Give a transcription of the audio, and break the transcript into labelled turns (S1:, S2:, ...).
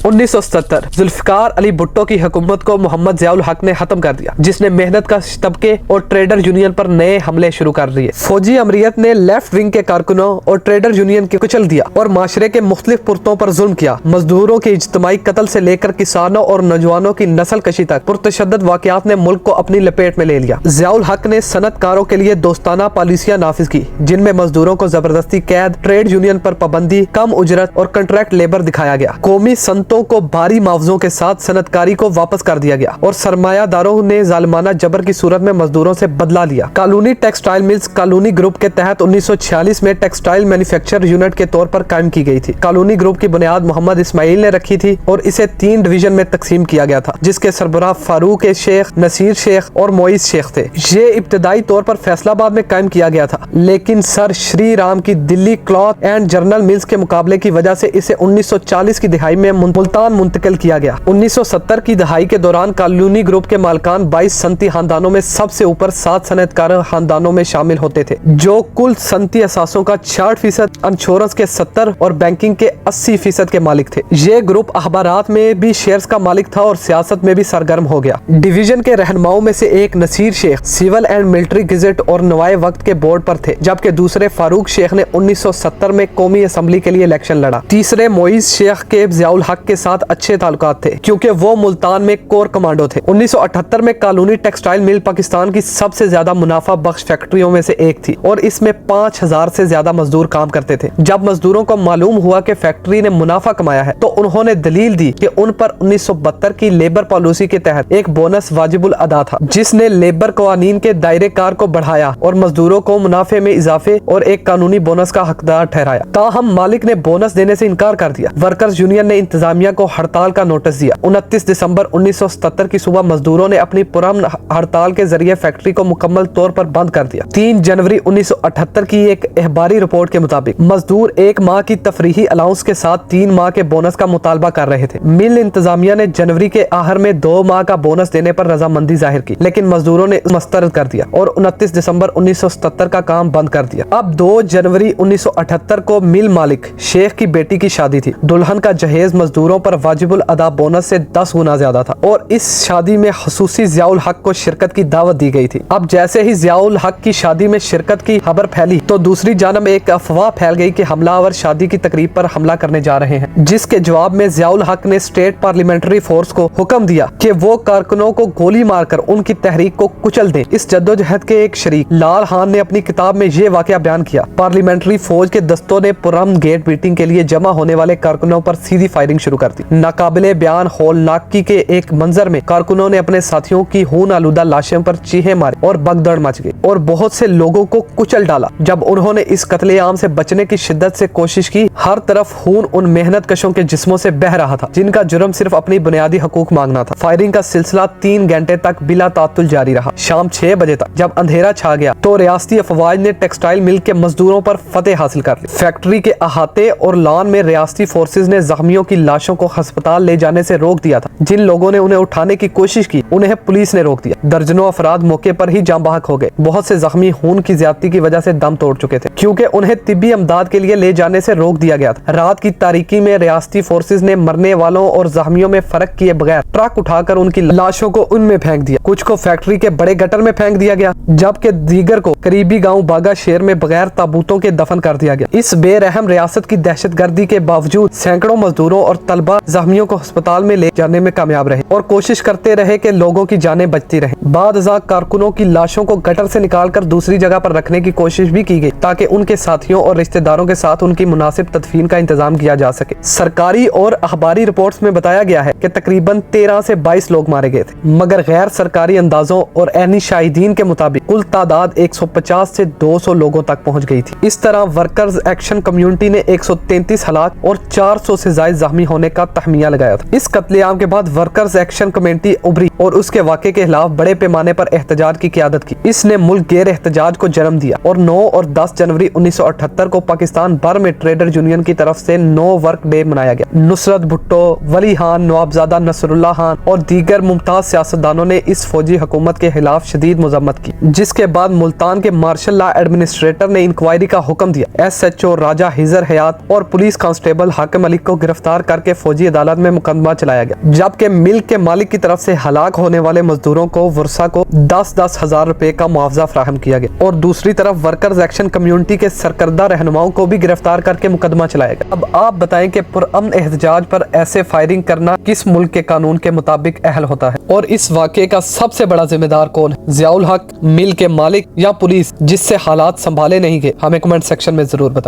S1: 1977 जुल्फिकार अली भुट्टो की हुकूमत को मोहम्मद ज़ियाउल हक ने खत्म कर दिया, जिसने मेहनत का तबके और ट्रेडर यूनियन पर नए हमले शुरू कर दिए। फौजी अमरीत ने लेफ्ट विंग के कारकुनों और ट्रेडर यूनियन के कुचल दिया और माशरे के मुख्तलिफ पुरतों पर जुल्म किया। मजदूरों के इज्तिमाई कत्ल से लेकर किसानों और नौजवानों की नस्ल कशी तक पुरतशद्दद वाक़यात ने मुल्क को अपनी लपेट में ले लिया। ज़ियाउल हक ने सनतकारों के लिए दोस्ताना पॉलिसियां नाफिज की, जिनमें मजदूरों को जबरदस्ती कैद, ट्रेड यूनियन पर पाबंदी, कम उजरत और कॉन्ट्रैक्ट लेबर दिखाया गया। कौमी सनतों को भारी मुआवजों के साथ सनतकारी को वापस कर दिया गया और सरमायादारों ने जालिमाना जबर की सूरत में मजदूरों से बदला लिया। Colony textile mills colony group के तहत 1946 में टेक्सटाइल मैन्युफैक्चर यूनिट के तौर पर कायम की गई थी। कॉलोनी ग्रुप की बुनियाद मोहम्मद इस्माइल ने रखी थी और इसे 3 डिवीजन में तकसीम किया गया था, जिसके सरबराह फारूक शेख, नसीर शेख और मोइस शेख थे। ये इब्तदाई तौर पर फैसलाबाद में कायम किया गया था, लेकिन सर श्री राम की Delhi cloth and journal mills के मुकाबले की वजह से इसे 1940 की दहाई में मुल्तान मुंतकिल किया गया। 1970 की दहाई के दौरान कॉलोनी ग्रुप के मालकान 22 सनती खानदानों में सबसे ऊपर 7 सनतकार खानदानों में शामिल होते थे, जो कुल सनती असासों का 66%, इंश्योरेंस के 70 और बैंकिंग के 80% के मालिक थे। ये ग्रुप अखबारात में भी शेयर्स का मालिक था और सियासत में भी सरगर्म हो गया। डिवीजन के रहनुमाओं में से एक Naseer Sheikh Civil and Military Gazette और नवाए वक्त के बोर्ड पर थे, जबकि दूसरे फारूक शेख ने 1970 में कौमी असम्बली के लिए इलेक्शन लड़ा। तीसरे मोइस शेख के ज़ियाउल हक के साथ अच्छे ताल्लुकात थे, क्योंकि वो मुल्तान में कोर कमांडो थे। 1978 में कॉलोनी टेक्सटाइल मिल पाकिस्तान की सबसे ज्यादा मुनाफा बख्श फैक्ट्रियों में से एक थी और इसमें 5000 से ज्यादा मजदूर काम करते थे। जब मजदूरों को मालूम हुआ कि फैक्ट्री ने मुनाफा कमाया है, तो उन्होंने दलील दी कि उन पर 1972 की लेबर पॉलिसी के तहत एक बोनस वाजिबुल अदा था, जिसने लेबर कवानीन के दायरे कार को बढ़ाया और मजदूरों को मुनाफे में इजाफे और एक कानूनी बोनस का हकदार ठहराया। ताहम मालिक ने बोनस देने से इनकार कर दिया। वर्कर्स यूनियन ने इंतजामिया को हड़ताल का नोटिस दिया। 29 दिसंबर 1977 की सुबह मजदूरों ने अपनी पुरअमन हड़ताल के जरिए फैक्ट्री को मुकम्मल तौर पर बंद कर दिया। 3 जनवरी 1978 की एक अखबारी रिपोर्ट के मुताबिक मजदूर 1 माह की तफरीही अलाउंस के साथ 3 माह के बोनस का मुतालबा कर रहे थे। मिल इंतजामिया ने जनवरी के आखिर में 2 माह का बोनस देने पर रजामंदी जाहिर की, लेकिन मजदूरों ने मुस्तरद कर दिया और 29 दिसंबर 1977 का काम बंद कर दिया। अब 2 जनवरी 1978 को मिल मालिक शेख की बेटी की शादी थी। दुल्हन का जहेज मजदूरों पर वाजिबुल अदा बोनस से 10 गुना ज्यादा था और इस शादी में खसूसी ज़ियाउल हक को शिरकत की दावत दी गई थी। अब जैसे ही ज़ियाउल हक की शादी में शिरकत की खबर फैली, तो दूसरी जानब एक अफवाह फैल गई कि हमलावर शादी की तकरीब पर हमला करने जा रहे हैं, जिसके जवाब में ज़ियाउल हक ने स्टेट पार्लियामेंट्री फोर्स को हुक्म दिया कि वो कारकुनों को गोली मारकर उनकी तहरीक को कुचल दें। इस जद्दोजहद के एक शरीक लाल खान ने अपनी किताब में ये वाकया बयान किया। पार्लियामेंट्री फौज के दस्तों ने पुरअमन गेट मीटिंग के लिए जमा होने वाले कारकुनों पर सीधी फायरिंग शुरू कर दी। नाकाबिले बयान होलनाकी के एक मंजर में कारकुनों ने अपने साथियों की खून आलूदा लाशों पर चीहे मारे और भगदड़ मच गई और बहुत से लोगों को कुचल डाला। जब उन्होंने इस कत्लेआम से बचने की शिद्दत से कोशिश की, हर तरफ खून उन मेहनत कशों के जिस्मों से बह रहा था, जिनका जुर्म सिर्फ अपनी बुनियादी हकूक मांगना था। फायरिंग का सिलसिला 3 घंटे तक बिला तातुल जारी रहा। शाम 6 बजे तक जब अंधेरा छा गया, तो रियासती अफवाज ने टेक्सटाइल मिल के मजदूरों पर फतेह हासिल कर ली। फैक्ट्री के अहाते और लॉन में रियासती फोर्सेज ने जख्मियों की लाशों को अस्पताल ले जाने से रोक दिया था। जिन लोगों ने उन्हें उठाने की कोशिश की, उन्हें पुलिस ने रोक दिया। दर्जनों अफराद मौके पर ही जान बहक हो गए। बहुत से जख्मी खून की ज्यादती की वजह से दम तोड़ चुके थे, क्योंकि उन्हें तिब्बी अमदाद के लिए ले जाने से रोक दिया गया था। रात की तारीकी में रियासती फोर्सेज ने मरने वालों और जख्मियों में फर्क किए बगैर ट्रक उठाकर उनकी लाशों को उनमें फेंक दिया। कुछ को फैक्ट्री के बड़े गटर में फेंक दिया गया, जबकि दीगर को करीबी गाँव बागा शेर में बगैर ताबूतों के दफन कर दिया गया। इस बेरहम रियासत की दहशतगर्दी के बावजूद सैकड़ों मजदूरों और तलबा जख्मियों को अस्पताल में ले जाने में कामयाब रहे और कोशिश करते रहे कि लोगों की जानें बचती रहे। बाद कारकुनों की लाशों को गटर से निकालकर दूसरी जगह पर रखने की कोशिश भी की गई, ताकि उनके साथियों और रिश्तेदारों के साथ उनकी मुनासिब तदफीन का इंतजाम किया जा सके। सरकारी और अखबारी रिपोर्ट्स में बताया गया है कि तकरीबन 13 से 22 लोग मारे गए थे, मगर गैर सरकारी अंदाजों और ऐनी शाहिदीन के मुताबिक कुल तादाद 150 से 200 लोगों तक पहुंच गई थी। इस तरह वर्कर्स एक्शन कम्युनिटी ने 133 हलाक और 400 से ज्यादा जख्मी होने का तखमिया लगाया था। इस कत्लेआम के बाद वर्कर्स एक्शन कमेटी उभरी और उसके वाक़े के खिलाफ बड़े पैमाने पर एहतजाज की क़यादत की। इसने मुल्क गैर एहतजाज को जन्म दिया और 9 और 10 जनवरी 1978 को पाकिस्तान भर में ट्रेडर यूनियन की तरफ से नो वर्क डे मनाया गया। नुसरत भुट्टो, वली खान, नवाबजादा नसरुल्लाह खान और दीगर मुमताज सियासतदानों ने इस फौजी हुकूमत के खिलाफ शदीद मजम्मत की, जिसके बाद मुल्तान के मार्शल लॉ एडमिनिस्ट्रेटर ने इंक्वायरी का हुक्म दिया। SHO राजा हिजर हयात और पुलिस कांस्टेबल हाकिम अली को गिरफ्तार करके के फौजी अदालत में मुकदमा चलाया गया, जबकि मिल के मालिक की तरफ से हलाक होने वाले मजदूरों को वर्षा को 10-10 हजार रुपए का मुआवजा फराहम किया गया। और दूसरी तरफ वर्कर्स एक्शन कम्युनिटी के सरकर्दा रहनुमाओं को भी गिरफ्तार करके मुकदमा चलाया गया। अब आप बताएं कि पुरअमन एहतजाज पर ऐसे फायरिंग करना किस मुल्क के कानून के मुताबिक अहल होता है, और इस वाक़े का सबसे बड़ा जिम्मेदार कौन है, ज़ियाउल हक, मिल के मालिक या पुलिस जिससे हालात संभाले नहीं गए? हमें कमेंट सेक्शन में जरूर बताएं।